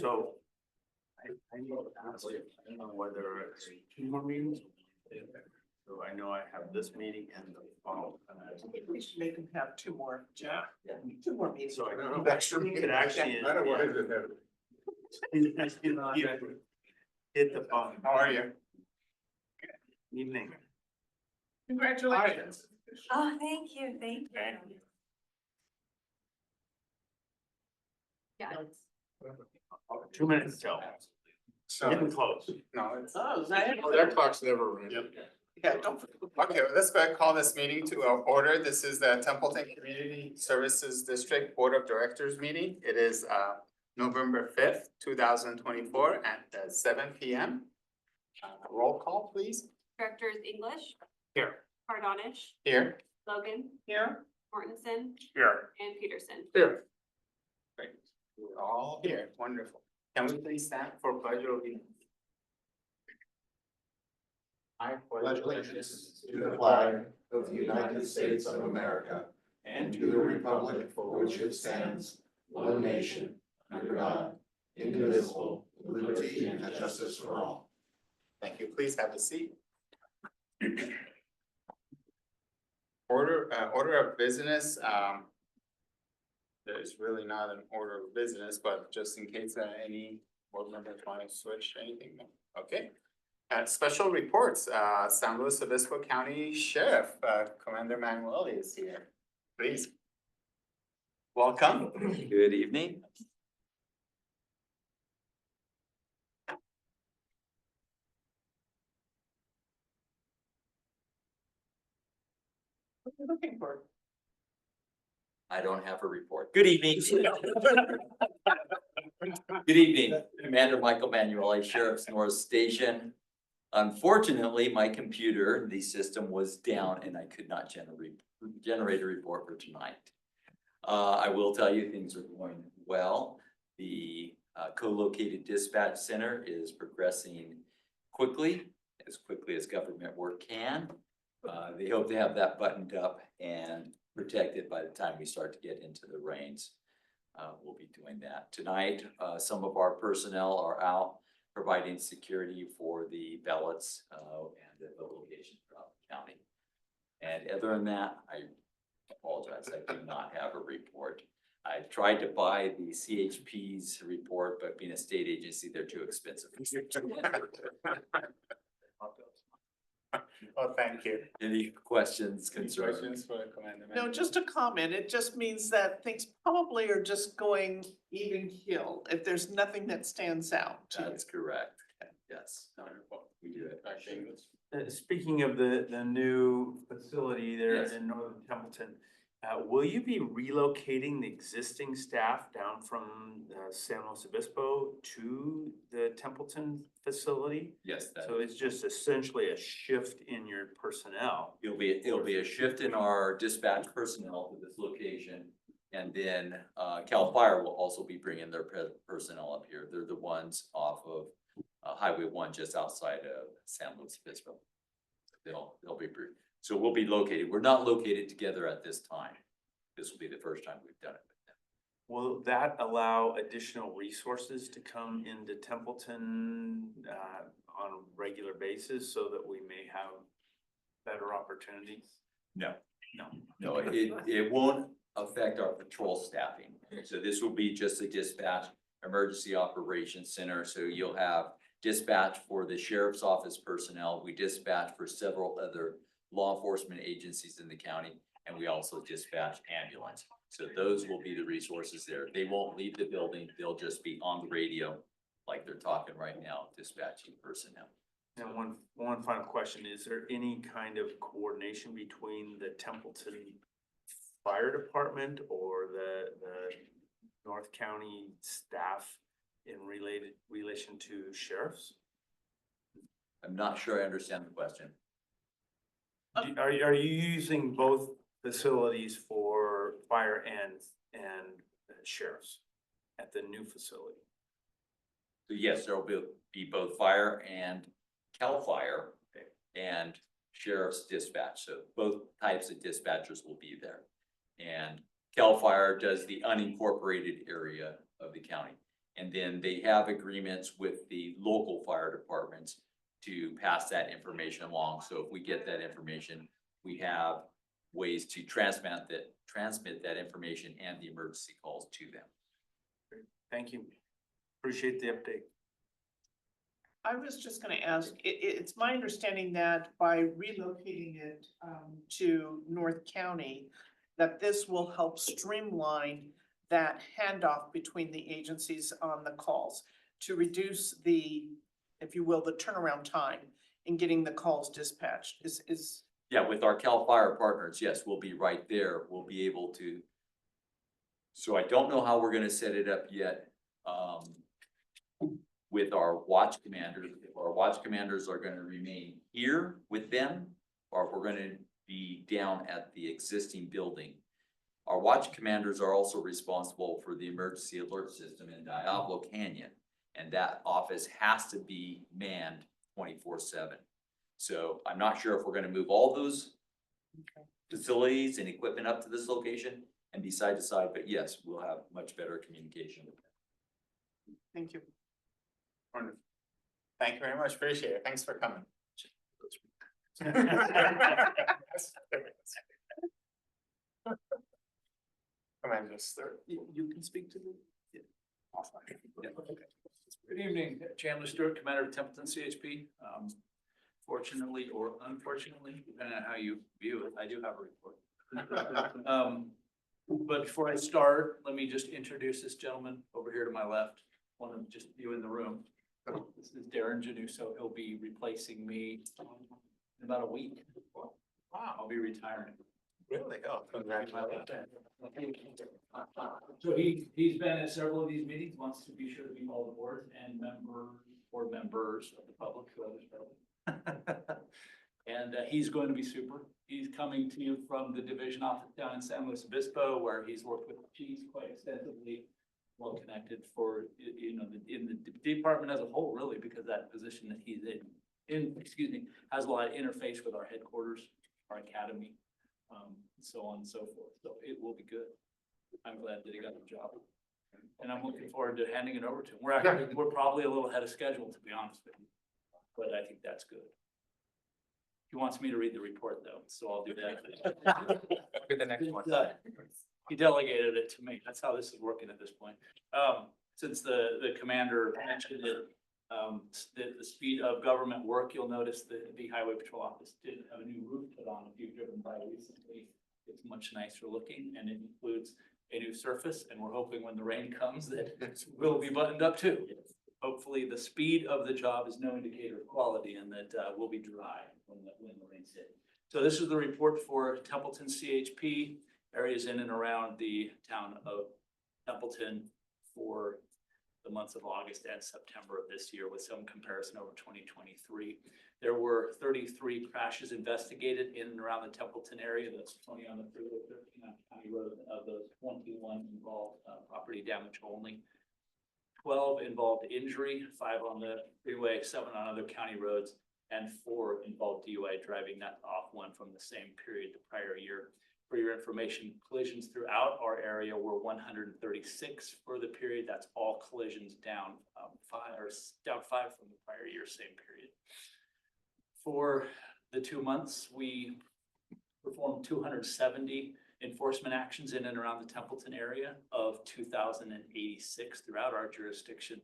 So. I need to ask you, I don't know whether it's 2 more meetings. So I know I have this meeting and the following. We should make them have 2 more, Jeff. 2 more meetings. So I don't know. Extra You could actually. I don't want it. Hit the phone. How are you? Evening. Congratulations. Oh, thank you, thank you. Okay. Yeah. 2 minutes till. Getting close. No, it's. Oh, is that it? That clock's never running. Yeah, don't forget. Okay, well, let's go ahead and call this meeting to order. This is the Templeton Community Services District Board of Directors meeting. It is November 5th, 2024 at 7 p.m. Roll call, please. Directors English, Here. Cardonish, Here. Logan, Here. Mortensen, Here. and Peterson. Here. Great. We're all here. Wonderful. Can we please stand for pledge of allegiance? I Pledge allegiance to the flag of the United States of America and to the republic for which it stands, one nation, under God, indivisible, with liberty and justice for all. Thank you. Please have a seat. Order of business, there's really not an order of business, but just in case any board members want to switch anything, okay. Special reports, San Luis Obispo County Sheriff, Commander Manuel is here, please. Welcome. Good evening. What are you looking for? I don't have a report. Good evening. Good evening, Commander Michael Manueli, Sheriff's North Station. Unfortunately, my computer, the system was down and I could not generate a report for tonight. I will tell you things are going well. The co-located dispatch center is progressing quickly as government work can. They hope to have that buttoned up and protected by the time we start to get into the rains. We'll be doing that tonight. Some of our personnel are out providing security for the ballots and the locations throughout the county. And other than that, I apologize, I do not have a report. I tried to buy the CHP's report, but being a state agency, they're too expensive. Well, thank you. Any questions, concerns? Questions for Commander No, Manuel? just a comment. It just means that things probably are just going even keel if there's nothing that stands out to you. That's correct. Yes, Wonderful. we do it. Dr. English? Speaking of the new facility there Yes. in Northern Templeton, will you be relocating the existing staff down from San Luis Obispo to the Templeton facility? Yes, that. So it's just essentially a shift in your personnel. It'll be a shift in our dispatch personnel to this location. And then, CAL FIRE will also be bringing their personnel up here. They're the ones off of, Highway 1 just outside of San Luis Obispo. They'll be, so we'll be located. We're not located together at this time. This will be the first time we've done it with them. Will that allow additional resources to come into Templeton on a regular basis so that we may have better opportunities? No, it won't affect our patrol staffing. So this will be just a dispatch emergency operations center. So you'll have dispatch for the sheriff's office personnel. We dispatch for several other law enforcement agencies in the county, and we also dispatch ambulance. So those will be the resources there. They won't leave the building. They'll just be on the radio like they're talking right now, dispatching personnel. And one final question, is there any kind of coordination between the Templeton Fire Department or the North County staff in relation to sheriffs? I'm not sure I understand the question. Are you using both facilities for fire and sheriffs at the new facility? So yes, there will be both fire and CAL FIRE and sheriff's dispatch. So both types of dispatchers will be there. And CAL FIRE does the unincorporated area of the county. And then they have agreements with the local fire departments to pass that information along. So if we get that information, we have ways to transmit that information and the emergency calls to them. Thank you. Appreciate the update. I was just gonna ask, it's my understanding that by relocating it to North County, that this will help streamline that handoff between the agencies on the calls to reduce the, if you will, the turnaround time in getting the calls dispatched is, Yeah, with our CAL FIRE partners, yes, we'll be right there. We'll be able to. So I don't know how we're gonna set it up yet, with our watch commanders. If our watch commanders are gonna remain here with them, or if we're gonna be down at the existing building. Our watch commanders are also responsible for the emergency alert system in Diablo Canyon. And that office has to be manned 24/7. So I'm not sure if we're gonna move all those facilities and equipment up to this location and be side to side, but yes, we'll have much better communication. thank you. Wonderful. Thank you very much, appreciate it, thanks for coming. Commander Stewart. You can speak to the. Good evening, Chandler Stewart, Commander of Templeton CHP. Fortunately or unfortunately, depending on how you view it, I do have a report. But before I start, let me just introduce this gentleman over here to my left, one of just you in the room. This is Darren Januso. He'll be replacing me in about a week. Wow, I'll be retiring. Really? Oh, congratulations. So he's been at several of these meetings, wants to be sure to be all the board and board members of the public, who others probably. And he's going to be super. He's coming to you from the division office down in San Luis Obispo, where he's worked with the chiefs quite extensively. Well connected for, in the department as a whole, really, because that position that he's has a lot of interface with our headquarters, our academy. So on and so forth. So it will be good. I'm glad that he got the job. And I'm looking forward to handing it over to him. We're probably a little ahead of schedule, to be honest with you. But I think that's good. He wants me to read the report though, so I'll do that. Be the next one. He delegated it to me. That's how this is working at this point. Since the commander mentioned it, the speed of government work, you'll notice that the Highway Patrol Office did have a new roof put on. If you've driven by recently, it's much nicer looking and it includes a new surface. And we're hoping when the rain comes that we'll be buttoned up too. Hopefully the speed of the job is no indicator of quality and that we'll be dry when the rain's hit. So this is the report for Templeton CHP, areas in and around the town of Templeton for the months of August and September of this year, with some comparison over 2023. There were 33 crashes investigated in and around the Templeton area. That's 20 on the freeway, 13 on County Road. Of those, 21 involved property damage only. 12 involved injury, 5 on the freeway, 7 on other county roads, and 4 involved DUI driving. That's off 1 from the same period the prior year. For your information, collisions throughout our area were 136 for the period. That's all collisions down 5 from the prior year, same period. For the 2 months, we performed 270 enforcement actions in and around the Templeton area of 2,086 throughout our jurisdiction.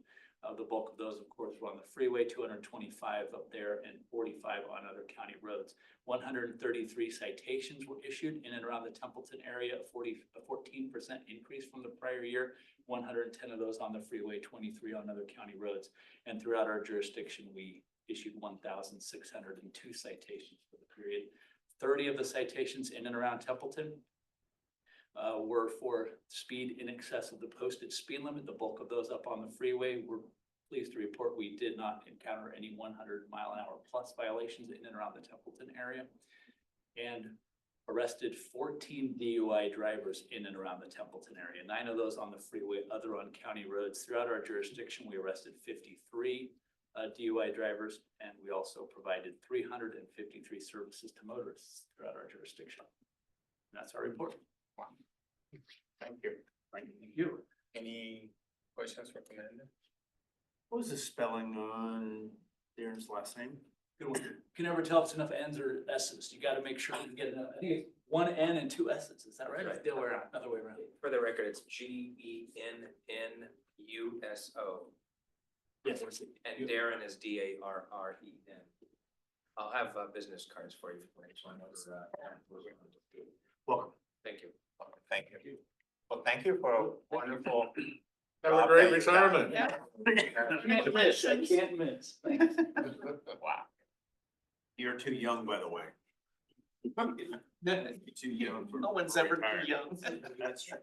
The bulk of those, of course, were on the freeway, 225 up there and 45 on other county roads. 133 citations were issued in and around the Templeton area, a 14% increase from the prior year. 110 of those on the freeway, 23 on other county roads. And throughout our jurisdiction, we issued 1,602 citations for the period. 30 of the citations in and around Templeton were for speed in excess of the posted speed limit. The bulk of those up on the freeway. We're pleased to report we did not encounter any 100-mile-an-hour plus violations in and around the Templeton area, and arrested 14 DUI drivers in and around the Templeton area. 9 of those on the freeway, other on county roads. Throughout our jurisdiction, we arrested 53 DUI drivers, and we also provided 353 services to motorists throughout our jurisdiction. And that's our report. Wow. Thank you. Thank you. Any questions for Commander? What was the spelling on Darren's last name? Good one. Can never tell if it's enough N's or S's. You gotta make sure you get enough. I think it's one N and two S's. Is that right? Right, the other way around. Other way around. For the record, it's GENNUSO, Yes. and Darren is DARREN. I'll have business cards for you. Welcome. Thank you. Thank you. Well, thank you for a wonderful. Have a job great that you've done. retirement. Yeah. Can't miss. I can't miss. Wow. You're too young, by the way. You're too young for. No one's ever retired. too young. That's true.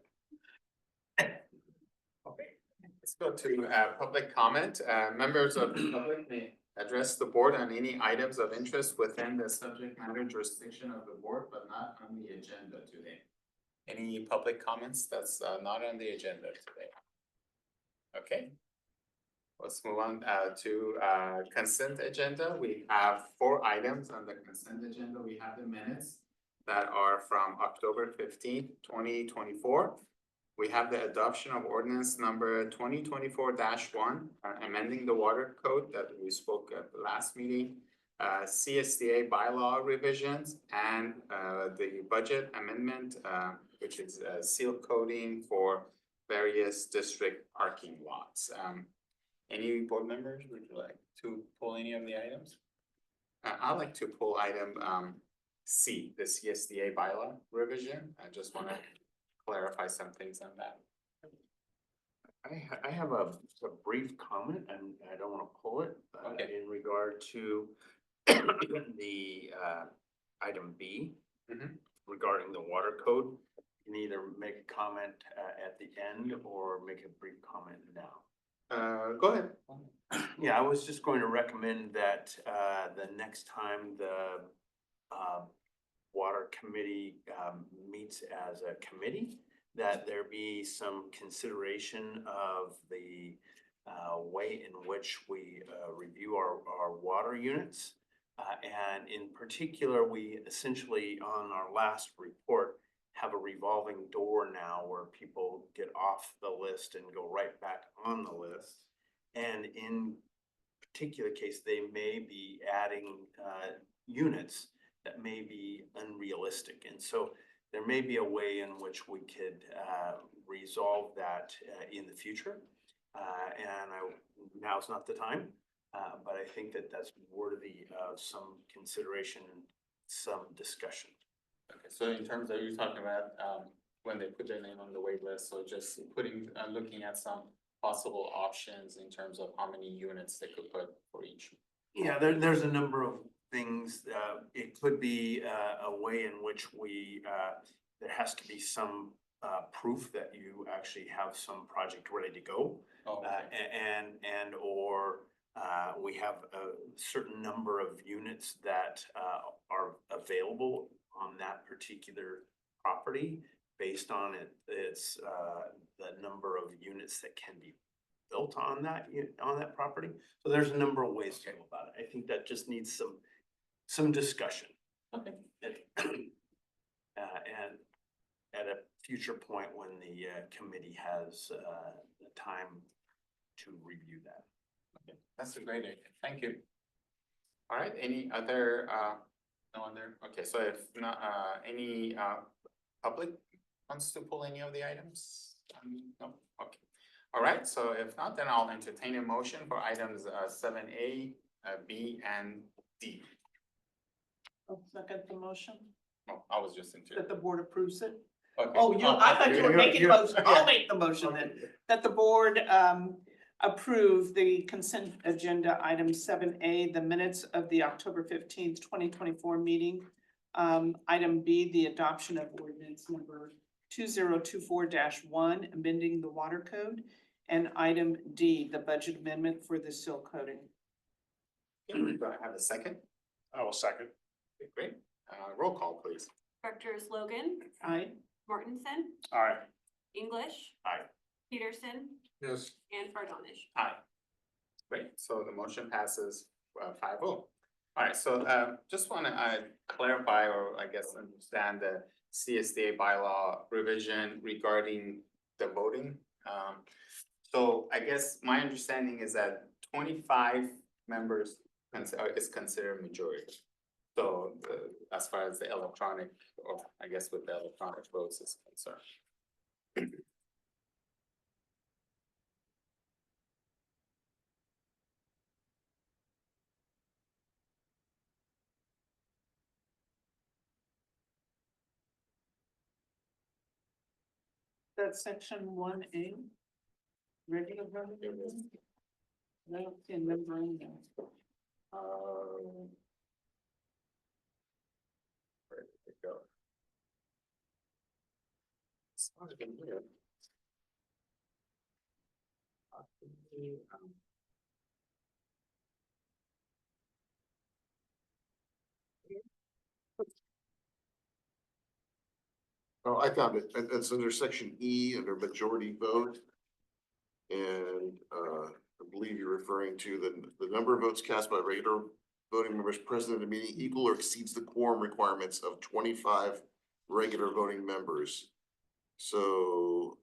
Okay, let's go to public comment. Members of the public may address the board on any items of interest within the subject matter jurisdiction of the board, but not on the agenda today. Any public comments that's not on the agenda today? Okay. Let's move on to consent agenda. We have 4 items on the consent agenda. We have the minutes that are from October 15th, 2024. We have the adoption of ordinance number 2024-1, amending the water code that we spoke at the last meeting, CSDA bylaw revisions, and the budget amendment, which is seal coding for various district parking lots. Any board members, would you like to pull any of the items? I'd like to pull item C, the CSDA bylaw revision. I just want to clarify some things on that. I have a brief comment, and I don't wanna pull it. Okay. In regard to the item B. Mhm. Regarding the water code, you can either make a comment at the end or make a brief comment now. Go ahead. Yeah, I was just going to recommend that the next time the water committee meets as a committee, that there be some consideration of the way in which we review our water units. And in particular, we essentially, on our last report, have a revolving door now where people get off the list and go right back on the list. And in particular case, they may be adding units that may be unrealistic. And so there may be a way in which we could resolve that in the future. Now's not the time, but I think that that's worthy of some consideration and some discussion. Okay, so in terms of, you're talking about when they put their name on the wait list, so just putting, looking at some possible options in terms of how many units they could put for each. Yeah, there's a number of things. It could be a way in which we, there has to be some proof that you actually have some project ready to go. Oh, okay. Or we have a certain number of units that are available on that particular property based on it's the number of units that can be built on that property. So there's a number of ways to go about it. I think that just needs some discussion. Okay. And at a future point when the committee has the time to review that. Okay, that's a great idea. Thank you. All right, any other, no other, okay, so if not, any public wants to pull any of the items? No, okay. All right, so if not, then I'll entertain a motion for items 7A, B, and D. I'll second the motion, Oh, I was just into. that the board approves it. Okay. Oh, I thought you were making the motion. I'll make the motion then, that the board approve the consent agenda item 7A, the minutes of the October 15th, 2024 meeting. Item B, the adoption of ordinance number 2024-1, amending the water code. And item D, the budget amendment for the seal coating. Do I have a second? I will second. Okay, great. Roll call, please. Directors Logan, Aye. Mortensen, Aye. English. Aye. Peterson Yes. and Fardonish. Aye. Great, so the motion passes 5-0. Alright, so just wanna clarify or I guess understand the CSDA bylaw revision regarding the voting. So I guess my understanding is that 25 members is considered majority. So as far as the electronic, or I guess with the electronic votes is concerned. That's section 1A. Regular voting. I don't see a number in there. Where did it go? It's not even here. Oh, I found it. It's under section E, under majority vote. And, I believe you're referring to the number of votes cast by regular voting members present at a meeting equal or exceeds the quorum requirements of 25 regular voting members. So,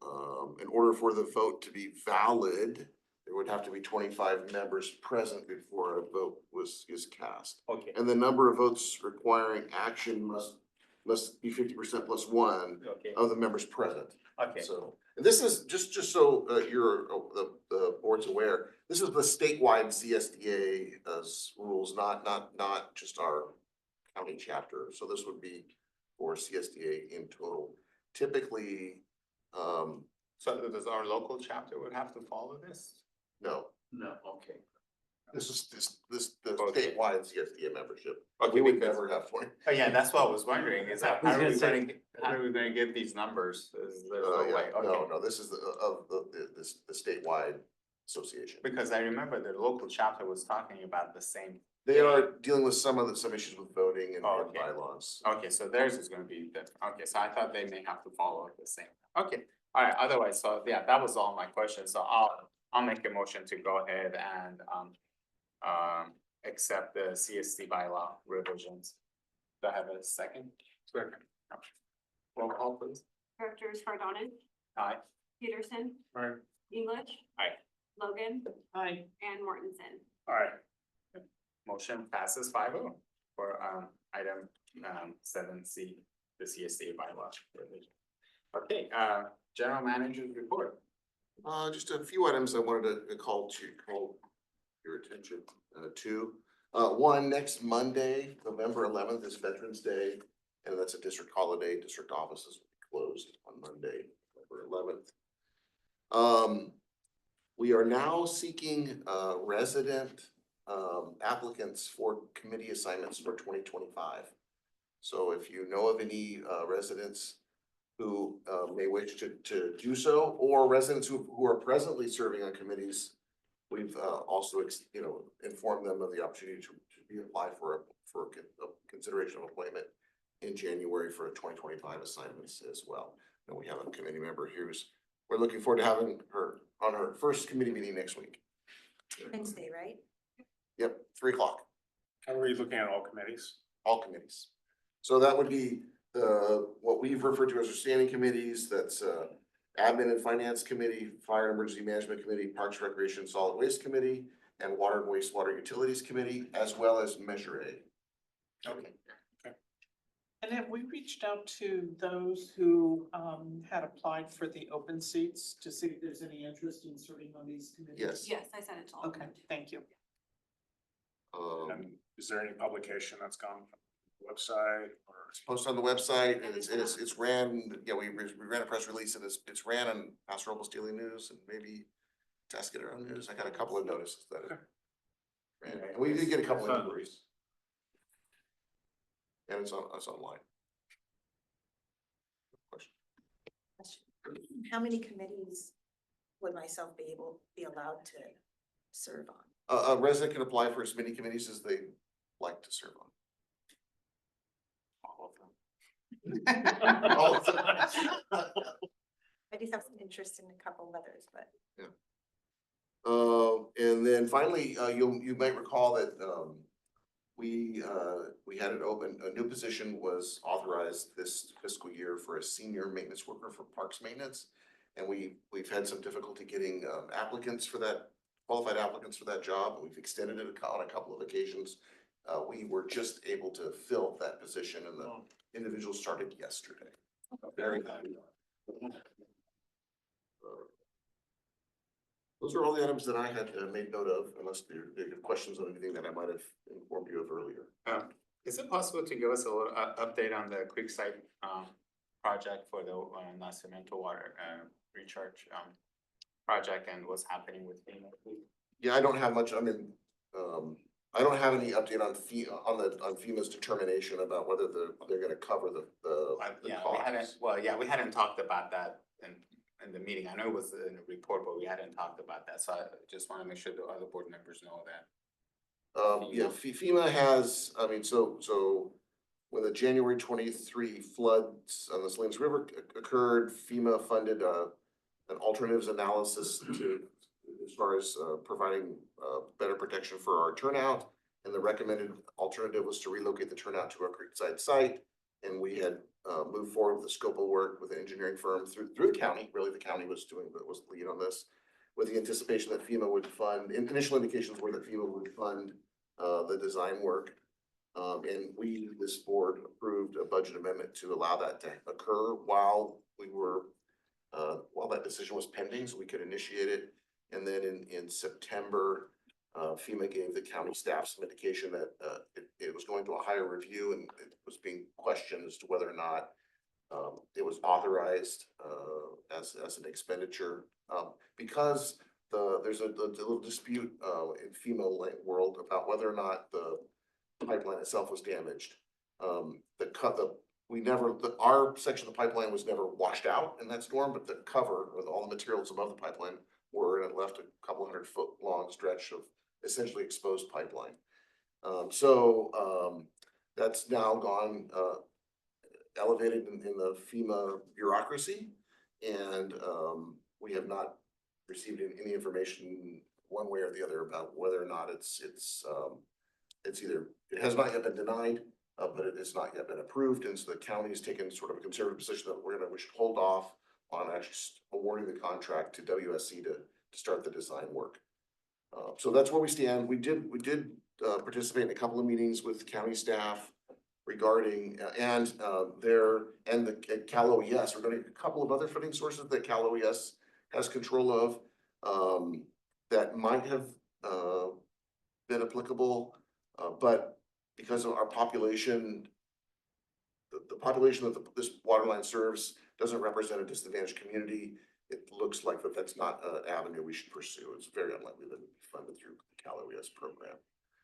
in order for the vote to be valid, there would have to be 25 members present before a vote is cast. Okay, And the number of votes requiring action must be 50% plus one okay, of the members present. okay. So, and this is just so the board's aware, this is the statewide CSDA rules, not just our county chapter. So this would be for CSDA in total. Typically, So does our local chapter would have to follow this? no, No, okay. this is the Okay. statewide CSDA membership. Okay, We would because- never have 20. Oh, yeah, that's what I was wondering, is that I was how are gonna we say- gonna, how are we gonna get these numbers? Is there no Yeah, way? Okay. no, this is the statewide association. Because I remember the local chapter was talking about the same. They are dealing with some issues with voting and Oh, okay. bylaws. Okay, so theirs is gonna be different. Okay, so I thought they may have to follow the same. Okay, alright, otherwise, so yeah, that was all my questions. So I'll make a motion to go ahead and accept the CSD bylaw revisions. Do I have a second? Second. Roll call, please. Directors Fardonen, Aye. Peterson, Aye. English. Aye. Logan Aye. and Mortensen. Alright. Motion passes 5-0 for item 7C, the CSD bylaw revision. Okay, general manager's report. Just a few items I wanted to call your attention to. One, next Monday, November 11th is Veterans Day, and that's a district holiday. District offices will be closed on Monday, November 11th. We are now seeking resident applicants for committee assignments for 2025. So if you know of any residents who may wish to do so, or residents who are presently serving on committees, we've also informed them of the opportunity to be applied for a consideration of appointment in January for 2025 assignments as well. And we have a committee member we're looking forward to having her on her first committee meeting next week. Wednesday, right? Yep, 3 o'clock. How are you looking at all committees? All committees. So that would be what we've referred to as our standing committees, that's Admin and Finance Committee, Fire and Emergency Management Committee, Parks, Recreation, Solid Waste Committee, and Water and Wastewater Utilities Committee, as well as Measure A. Okay. And have we reached out to those who had applied for the open seats to see if there's any interest in serving on these committees? Yes. Yes, I sent it to all of Okay, them. thank you. And is there any publication that's gone from the website or? Posted on the website, and it's ran, we ran a press release, and it's ran on Paso Robles Daily News and maybe Tuscaloosa News. I got a couple of notices that it ran, and we did get a couple of inquiries. And it's online. How many committees would myself be allowed to serve on? A resident can apply for as many committees as they like to serve on. All of them. All of them. I do have some interest in a couple of others, but And then finally, you might recall that, we had it open, a new position was authorized this fiscal year for a senior maintenance worker for parks maintenance. And we've had some difficulty getting applicants for that, qualified applicants for that job. We've extended it on a couple of occasions. We were just able to fill that position and the individual started yesterday. Very happy. Those are all the items that I had made note of, unless there are questions on anything that I might have informed you of earlier. Is it possible to give us a little update on the Creekside project for the Nacimiento water recharge project and what's happening with FEMA? Yeah, I don't have much, I mean, I don't have any update on on FEMA's determination about whether they're gonna cover the Yeah, we hadn't, costs. well, yeah, we hadn't talked about that in the meeting. I know it was in the report, but we hadn't talked about that, so I just wanna make sure the other board members know that. Yeah, FEMA has, I mean, so when the January 23 floods on the Salinas River occurred, FEMA funded an alternatives analysis to, as far as providing better protection for our turnout. And the recommended alternative was to relocate the turnout to a Creekside site. And we had moved forward with the scope of work with an engineering firm through the county. Really, the county was the lead on this, with the anticipation that FEMA would fund, initial indications were that FEMA would fund the design work. And we, this board, approved a budget amendment to allow that to occur while that decision was pending, so we could initiate it. And then in September, FEMA gave the county staff some indication that it was going to a higher review, and it was being questioned as to whether or not it was authorized as an expenditure. Because there's a little dispute in FEMA world about whether or not the pipeline itself was damaged. Our section of the pipeline was never washed out in that storm, but the cover with all the materials above the pipeline were, and it left a couple 100-foot long stretch of essentially exposed pipeline. That's now gone elevated in the FEMA bureaucracy, and we have not received any information one way or the other about whether or not it's either, it has not yet been denied, but it has not yet been approved, and so the county has taken sort of a conservative position that we should hold off on actually awarding the contract to WSC to start the design work. So that's where we stand. We did participate in a couple of meetings with county staff regarding, and the Cal OES, regarding a couple of other funding sources that Cal OES has control of, that might have been applicable, but because of our population, the population that this water line serves doesn't represent a disadvantaged community. It looks like that's not an avenue we should pursue. It's very unlikely that it would be funded through the Cal OES program.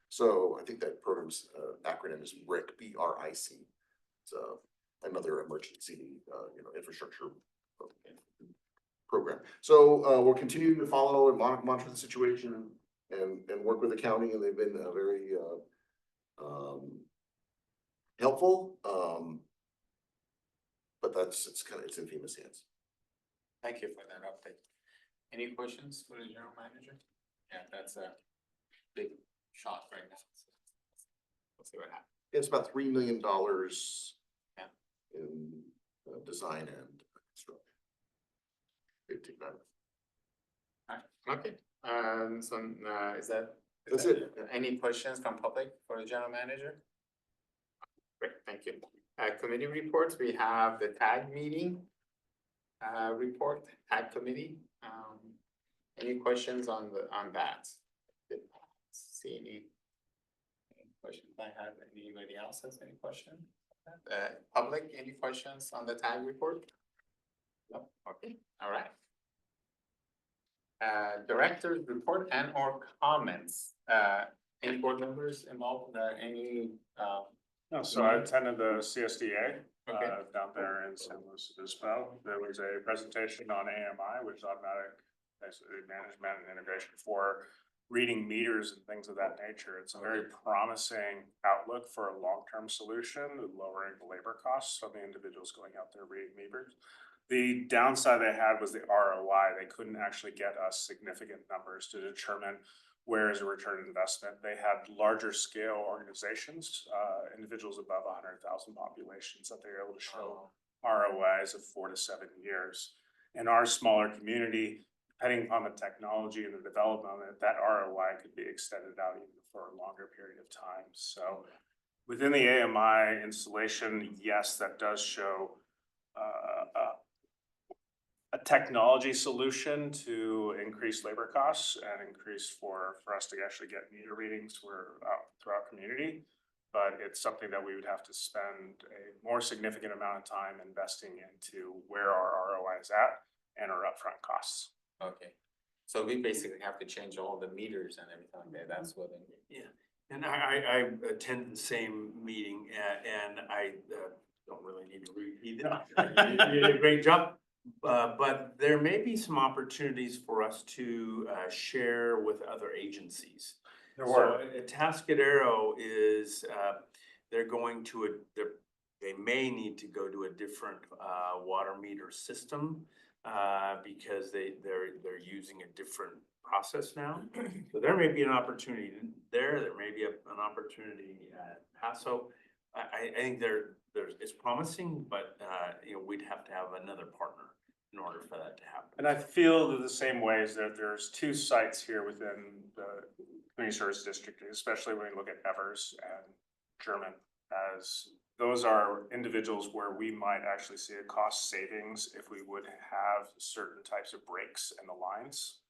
So I think that program's acronym is BRIC, B-R-I-C. It's another emergency, infrastructure program. So we're continuing to follow and monitor the situation and work with the county, and they've been very helpful. But it's in FEMA's hands. Thank you for that update. Any questions for the general manager? Yeah, that's a big shot right now. We'll see what happens. It's about $3 million Yeah. in design and construction. Big ticket item. Okay, That's it. Any questions from public for the general manager? Great, thank you. Committee reports, we have the TAG meeting report, TAG committee. Any questions on that? Did see any questions I have? Anybody else has any questions? Public, any questions on the TAG report? No, okay, all right. Director's report and or comments. Any board members involved, any, No, so I attended the CSDA Okay. Down there in San Luis Obispo. There was a presentation on AMI, which is automatic basically management and integration for reading meters and things of that nature. It's a very promising outlook for a long-term solution, lowering the labor costs of the individuals going out there reading meters. The downside they had was the ROI. They couldn't actually get us significant numbers to determine where is a return on investment? They had larger scale organizations, individuals above 100,000 populations that they were able to show ROIs of 4 to 7 years. In our smaller community, depending upon the technology and the development of it, that ROI could be extended out even for a longer period of time. So within the AMI installation, yes, that does show a technology solution to increase labor costs and increase for us to actually get meter readings throughout our community. But it's something that we would have to spend a more significant amount of time investing into where our ROI is at and our upfront costs. Okay, so we basically have to change all the meters and everything like that, that's what. Yeah, and I attended the same meeting and I don't really need to repeat it. You did a great job. But there may be some opportunities for us to share with other agencies. There were. So Atascadero is, they're going to they may need to go to a different water meter system because they're using a different process now. So there may be an opportunity there. There may be an opportunity at Paso. I think it's promising, but we'd have to have another partner in order for that to happen. And I feel that the same way is that there's 2 sites here within the community service district, especially when we look at Evers and German, as those are individuals where we might actually see a cost savings if we would have certain types of breaks in the lines,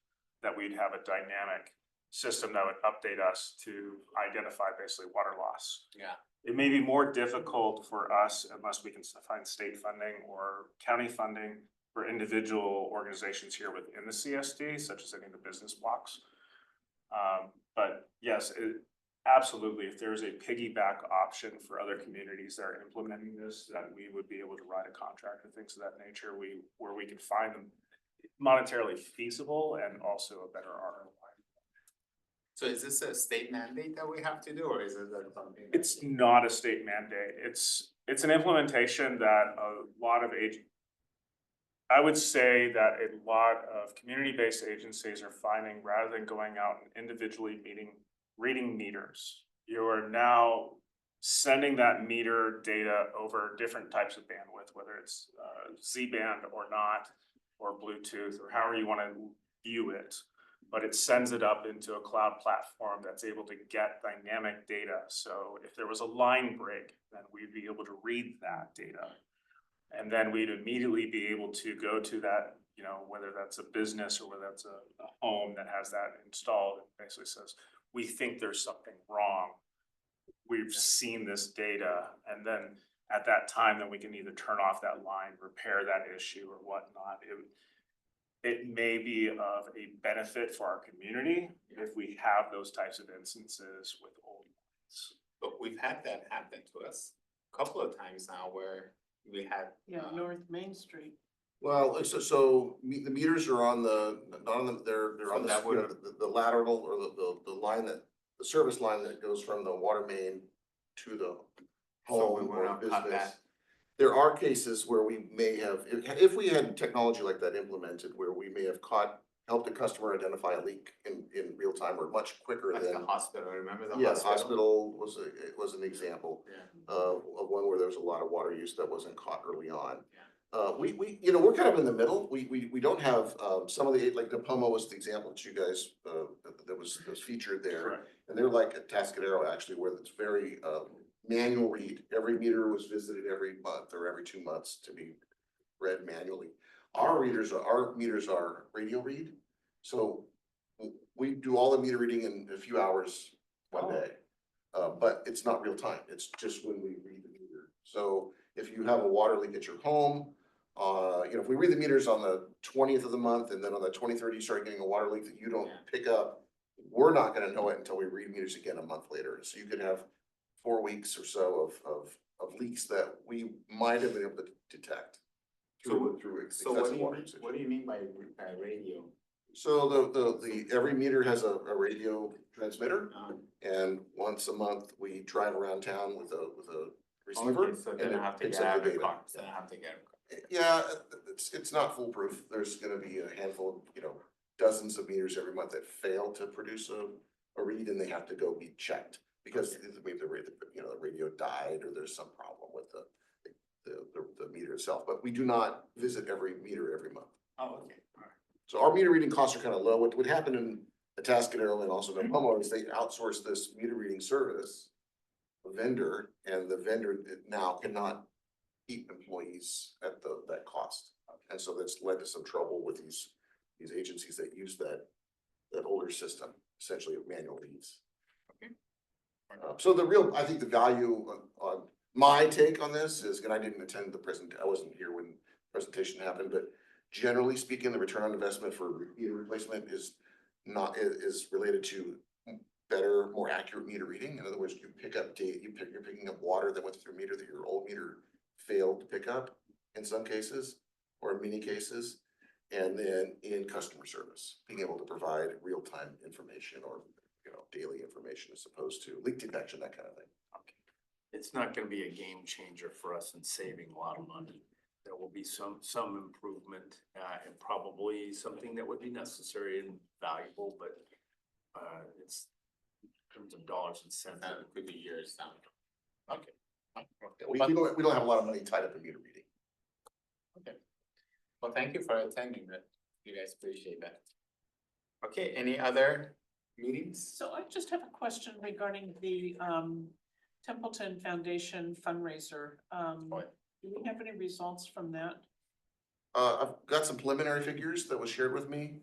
that we'd have a dynamic system that would update us to identify basically water loss. Yeah. It may be more difficult for us unless we can find state funding or county funding for individual organizations here within the CSD, such as any of the business blocks. But yes, absolutely, if there's a piggyback option for other communities that are implementing this, that we would be able to write a contract and things of that nature, where we could find them monetarily feasible and also a better ROI. So is this a state mandate that we have to do, or is it something? It's not a state mandate. It's an implementation that a lot of I would say that a lot of community-based agencies are finding, rather than going out and individually reading meters, you are now sending that meter data over different types of bandwidth, whether it's Z-band or not, or Bluetooth, or however you want to view it. But it sends it up into a cloud platform that's able to get dynamic data. So if there was a line break, then we'd be able to read that data. And then we'd immediately be able to go to that, whether that's a business or whether that's a home that has that installed, it basically says, we think there's something wrong. We've seen this data, and then at that time, then we can either turn off that line, repair that issue or whatnot. It may be of a benefit for our community if we have those types of instances with old lines. But we've had that happen to us a couple of times now where we had. North Main Street. Well, so the meters are on not on they're on the lateral or the line the service line that goes from the water main to the home or business. There are cases where we may have, if we had technology like that implemented, where we may have helped a customer identify a leak in real time or much quicker Like than. the hospital, remember the hospital? Yeah, the hospital was an example Yeah. of one where there was a lot of water use that wasn't caught early on. We're kind of in the middle. We don't have, some of like Nipomo was the example that you guys, that was featured there. Correct. And they're like at Tascadero actually, where it's very, manual read. Every meter was visited every month or every 2 months to be read manually. Our meters are radio read. So we do all the meter reading in a few hours one day. But it's not real time. It's just when we read the meter. So if you have a water leak at your home, if we read the meters on the 20th of the month and then on the 23rd you start getting a water leak that you don't pick up, we're not gonna know it until we read meters again a month later. So you could have 4 weeks or so of leaks that we might have been able to detect through So excessive water usage. what do you mean by radio? So every meter has a radio transmitter, and once a month we drive around town with a receiver. Okay, so and then it I have to picks get up out of the the data. car, then I have to get. Yeah, it's not foolproof. There's gonna be a handful of, dozens of meters every month that fail to produce a read, and they have to go be checked. Because maybe the radio died, or there's some problem with the meter itself, but we do not visit every meter every month. Oh, okay, all right. So our meter reading costs are kind of low. What would happen in Atascadero and also Napa is they outsource this meter reading service vendor, and the vendor now cannot keep employees at that cost. And so that's led to some trouble with these agencies that use that older system, essentially manual reads. So I think the value on my take on this is, and I didn't attend I wasn't here when the presentation happened, but generally speaking, the return on investment for meter replacement is related to better, more accurate meter reading. In other words, you pick up data, you're picking up water that went through your meter that your old meter failed to pick up in some cases, or in many cases. And then in customer service, being able to provide real-time information or, daily information as opposed to leak detection, that kind of thing. Okay. It's not gonna be a game changer for us in saving a lot of money. There will be some improvement, and probably something that would be necessary and valuable, but it's in terms of dollars and cents. It could be years down. Okay. We don't have a lot of money tied up in meter reading. Okay. Well, thank you for attending that. You guys appreciate that. Okay, any other meetings? So I just have a question regarding the Templeton Foundation fundraiser. Do we have any results from that? I've got some preliminary figures that was shared with me.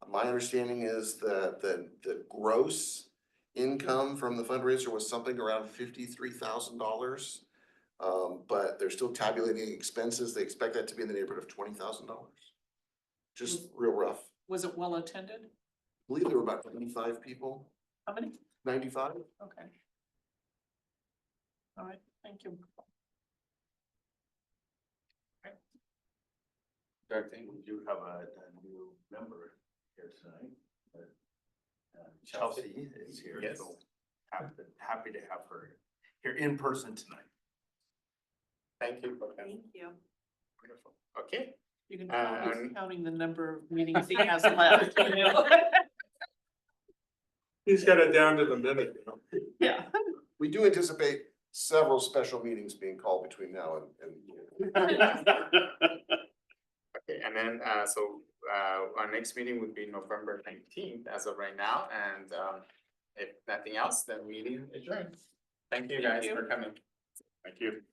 My understanding is that the gross income from the fundraiser was something around $53,000. But they're still tabulating expenses. They expect that to be in the neighborhood of $20,000. Just real rough. Was it well attended? I believe there were about 95 people, How many? 95. Okay. All right, thank you. We do have a new member here tonight. Chelsea is here, Yes. so happy to have her here in person tonight. Thank you for coming. Thank you. Wonderful. Okay, You can tell he's Um, counting the number of meetings he has left. He's got it down to the minute. Yeah. We do anticipate several special meetings being called between now and okay, and then, our next meeting would be November 19th as of right now, and, if nothing else, then meeting adjourned. Thank you guys you. for coming. Thank you.